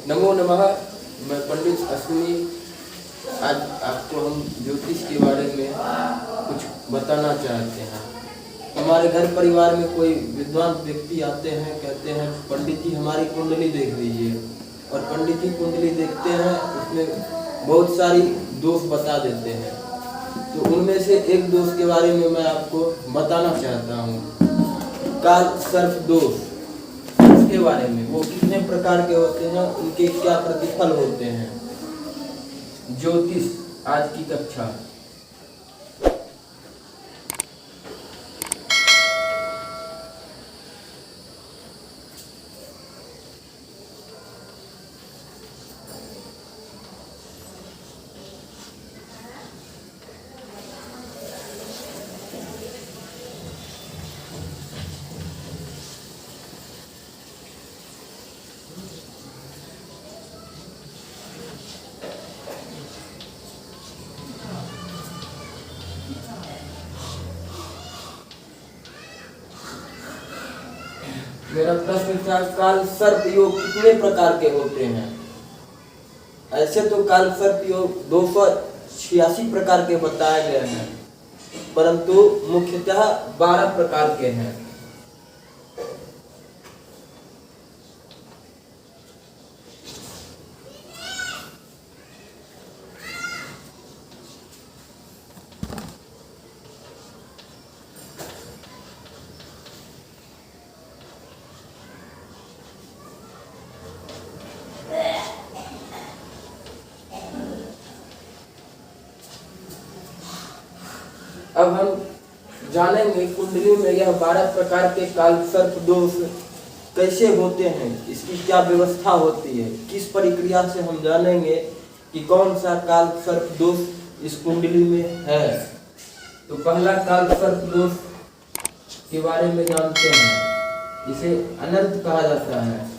नमो नमः। मैं पंडित अश्विनी। आज आपको हम ज्योतिष के बारे में कुछ बताना चाहते हैं। हमारे घर परिवार में कोई विद्वान व्यक्ति आते हैं, कहते हैं पंडित जी हमारी कुंडली देख लीजिए, और पंडित जी कुंडली देखते हैं, उसमें बहुत सारी दोष बता देते हैं। तो उनमें से एक दोष के बारे में मैं आपको बताना चाहता हूँ, काल सर्प दोष। इसके बारे में वो कितने प्रकार के होते हैं, उनके क्या प्रतिफल होते हैं। ज्योतिष आज की कक्षा। मेरा प्रश्न था, काल सर्प योग कितने प्रकार के होते हैं। ऐसे तो काल सर्प योग 286 प्रकार के बताए गए हैं, परंतु मुख्यतः 12 प्रकार के हैं। अब हम जानेंगे कुंडली में यह 12 प्रकार के काल सर्प दोष कैसे होते हैं, इसकी क्या व्यवस्था होती है, किस प्रक्रिया से हम जानेंगे कि कौन सा काल सर्प दोष इस कुंडली में है। तो पहला काल सर्प दोष के बारे में जानते हैं, इसे अनंत कहा जाता है।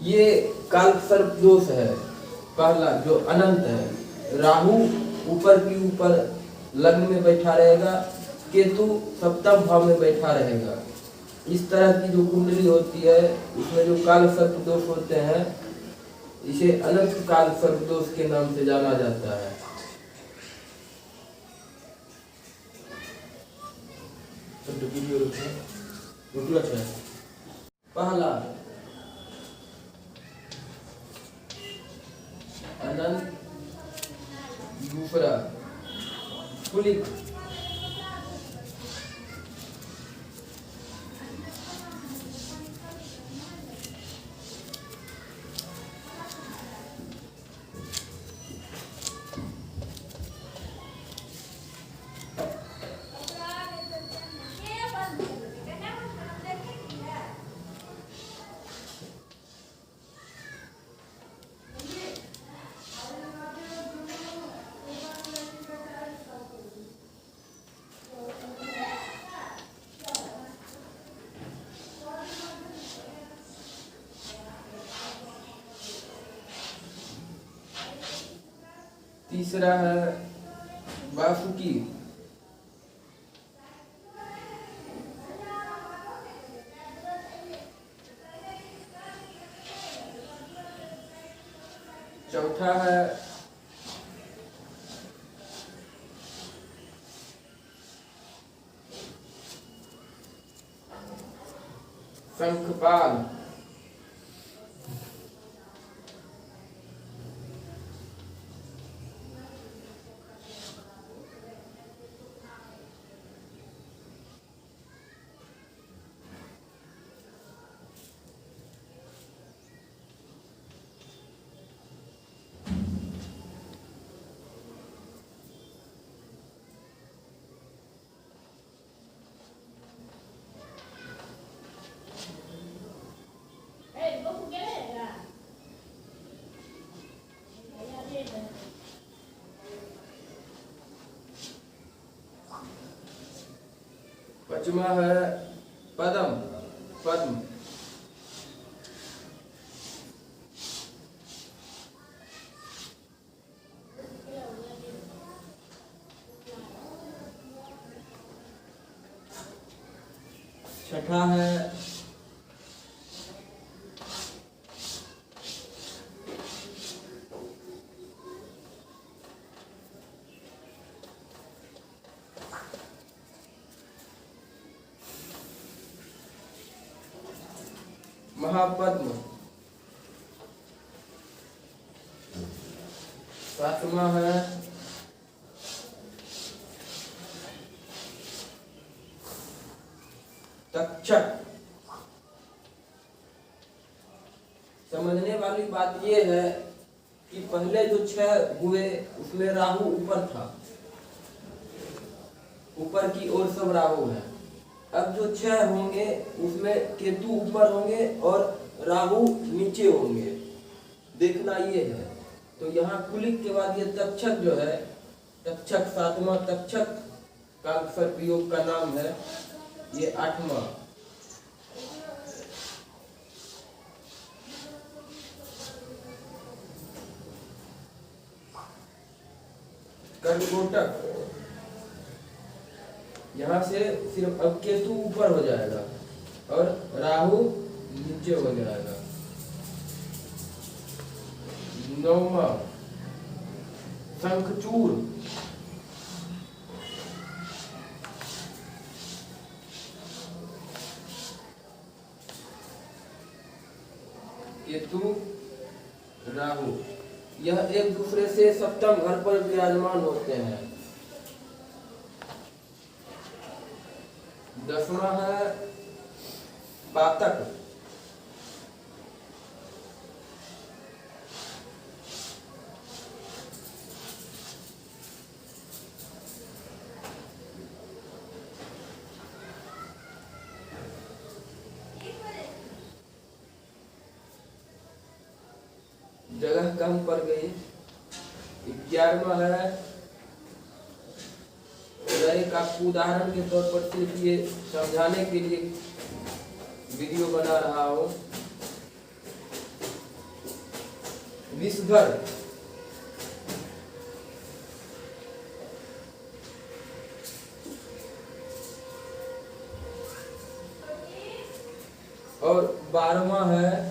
ये काल सर्प दोष है पहला, जो अनंत है। राहु ऊपर की ऊपर लग्न में बैठा रहेगा, केतु सप्तम भाव में बैठा रहेगा। इस तरह की जो कुंडली होती है, उसमें जो काल सर्प दोष होते हैं, इसे अनंत काल सर्प दोष के नाम से जाना जाता है। पहला अनंत, दूसरा कुलिक, तीसरा है वासुकी, चौथा है शंखपाल, पांचवा है पद्म, पद्म। छठा है महापद्म। सातवां है तक्षक। समझने वाली बात यह है कि पहले जो 6 हुए उसमें राहु ऊपर था, ऊपर की ओर सब राहु है। अब जो 6 होंगे उसमें केतु ऊपर होंगे और राहु नीचे होंगे, देखना ये है। तो यहाँ कुलिक के बाद ये तक्षक जो है, तक्षक 7वां तक्षक का सर्पयोग का नाम है, ये 8वां। कर्कोटक, यहाँ से सिर्फ अब केतु ऊपर हो जाएगा और राहु नीचे हो जाएगा। 9वां शंखचूड़, केतु राहु, यह एक दूसरे से सप्तम घर पर विराजमान होते हैं। 10वां है पातक, जगह कम पड़ गई। 11वां है, एक आपको उदाहरण के तौर पर सिर्फ ये समझाने के लिए वीडियो बना रहा हूं, विषधर। और 12वां है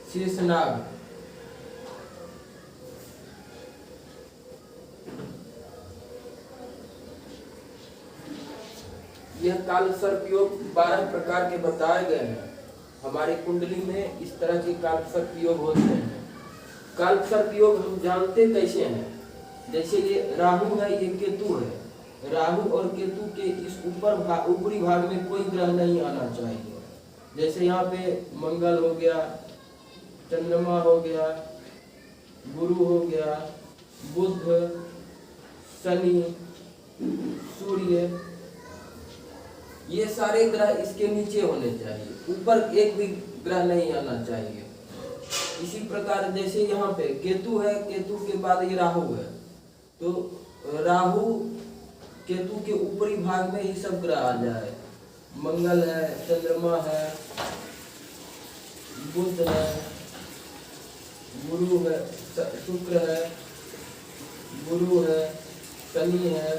शेषनाग। यह काल सर्प योग 12 प्रकार के बताए गए हैं। हमारी कुंडली में इस तरह के काल सर्प योग होते हैं। काल सर्प योग हम जानते कैसे हैं? जैसे ये राहु है, ये केतु है। राहु और केतु के इस ऊपरी भाग में कोई ग्रह नहीं आना चाहिए। जैसे यहाँ पे मंगल हो गया, चंद्रमा हो गया, गुरु हो गया, बुध, शनि, सूर्य, ये सारे ग्रह इसके नीचे होने चाहिए, ऊपर एक भी ग्रह नहीं आना चाहिए। इसी प्रकार जैसे यहाँ पे केतु है, केतु के बाद ये राहु है, तो राहु केतु के ऊपरी भाग में ही सब ग्रह आ जाए। मंगल है, चंद्रमा है, बुध है, गुरु है, शुक्र है, गुरु है, शनि है,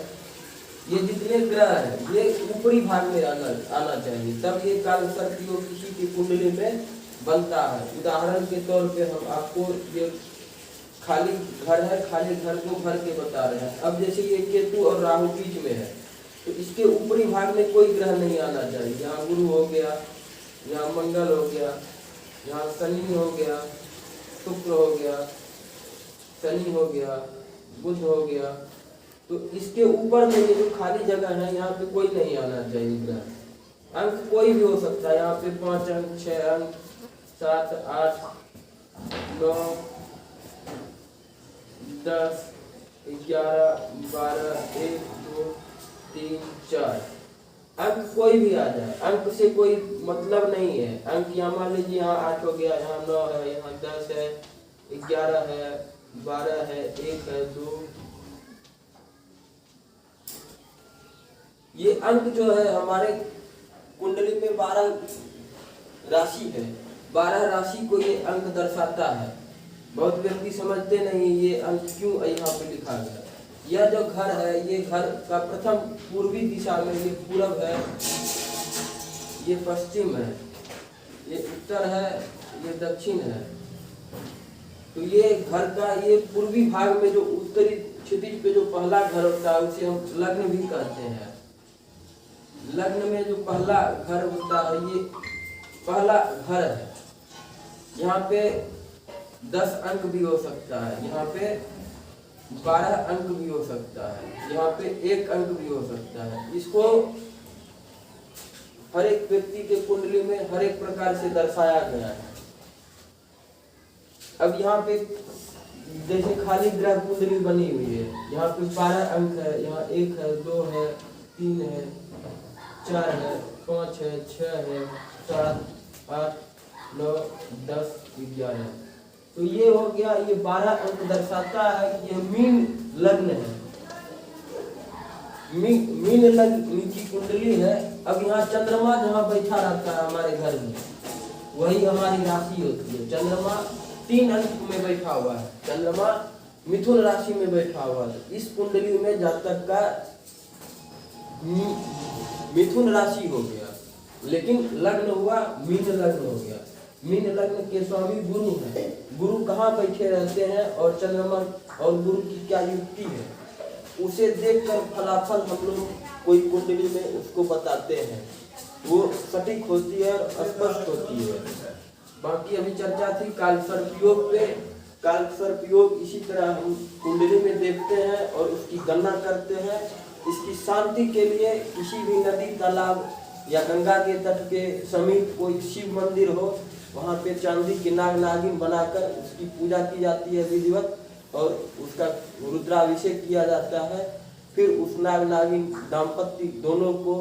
ये जितने ग्रह है ये ऊपरी भाग में आना चाहिए, तब ये काल सर्प योग किसी की कुंडली में बनता है। उदाहरण के तौर पे हम आपको ये खाली घर है, खाली घर को भर के बता रहे हैं। अब जैसे ये केतु और राहु बीच में है, तो इसके ऊपरी भाग में कोई ग्रह नहीं आना चाहिए। यहाँ गुरु हो गया, यहाँ मंगल हो गया, यहाँ शनि हो गया, शुक्र हो गया, शनि हो गया, बुध हो गया, तो इसके ऊपर में ये जो खाली जगह है यहाँ पे कोई नहीं आना चाहिए ग्रह। अंक कोई भी हो सकता है, यहाँ पे 5 अंक, 6 अंक, 7, 8, 9, 10, 11, 12, 1, 2, 3, 4 अंक कोई भी आ जाए, अंक से कोई मतलब नहीं है। अंक यहाँ मान लीजिए यहाँ 8 हो गया, यहाँ 9 है, यहाँ 10 है, 11 है, 12 है, 1 है, 2। ये अंक जो है हमारे कुंडली में 12 राशि है। 12 राशि को ये अंक दर्शाता है। बहुत व्यक्ति समझते नहीं ये अंक क्यों यहाँ पे लिखा गया। यह जो घर है, ये घर का प्रथम पूर्वी दिशा में, ये पूरब है, ये पश्चिम है, ये उत्तर है, ये दक्षिण है। तो ये घर का ये पूर्वी भाग में जो उत्तरी क्षितिज पे जो पहला घर होता है उसे हम लग्न भी कहते हैं। लग्न में जो पहला घर होता है ये पहला घर है। यहाँ पे 10 अंक भी हो सकता है, यहाँ पे 12 अंक भी हो सकता है, यहाँ पे 1 अंक भी हो सकता है। इसको हर एक व्यक्ति के कुंडली में हर एक प्रकार से दर्शाया गया है। अब यहाँ पे जैसे खाली ग्रह कुंडली बनी हुई है, यहाँ पे 12 अंक है, यहाँ 1 है, 2 है, 3 है, 4 है, 5 है, 6 है, 7, 8, 9, 10, 11। तो ये हो गया, ये 12 अंक दर्शाता है कि यह मीन लग्न है। मीन लग्न की कुंडली है। अब यहाँ चंद्रमा जहाँ बैठा रहता है हमारे घर में, वही हमारी राशि होती है। चंद्रमा 3 अंक में बैठा हुआ है, चंद्रमा मिथुन राशि में बैठा हुआ है। इस कुंडली में जातक का मिथुन राशि हो गया, लेकिन लग्न हुआ मीन लग्न हो गया। मीन लग्न के स्वामी गुरु है। गुरु कहाँ बैठे रहते हैं और चंद्रमा और गुरु की क्या युक्ति है, उसे देखकर फलाफल हम लोग कोई कुंडली में उसको बताते हैं, वो सटीक होती है और स्पष्ट होती है। बाकी अभी चर्चा थी कालसर्प योग पे। कालसर्प योग इसी तरह हम कुंडली में देखते हैं और उसकी गणना करते हैं। इसकी शांति के लिए किसी भी नदी, तालाब या गंगा के तट के समीप कोई शिव मंदिर हो, वहाँ पे चांदी की नाग नागिन बनाकर उसकी पूजा की जाती है विधिवत, और उसका रुद्राभिषेक किया जाता है। फिर उस नाग नागिन दाम्पत्य दोनों को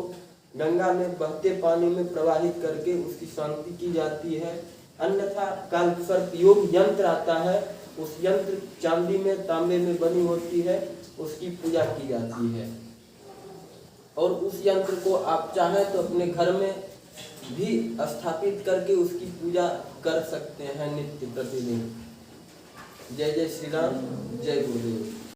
गंगा में बहते पानी में प्रवाहित करके उसकी शांति की जाती है। अन्यथा कालसर्प योग यंत्र आता है, उस यंत्र चांदी में, तांबे में बनी होती है, उसकी पूजा की जाती है। और उस यंत्र को आप चाहें तो अपने घर में भी स्थापित करके उसकी पूजा कर सकते हैं नित्य प्रतिदिन। जय जय श्री राम, जय गुरुदेव।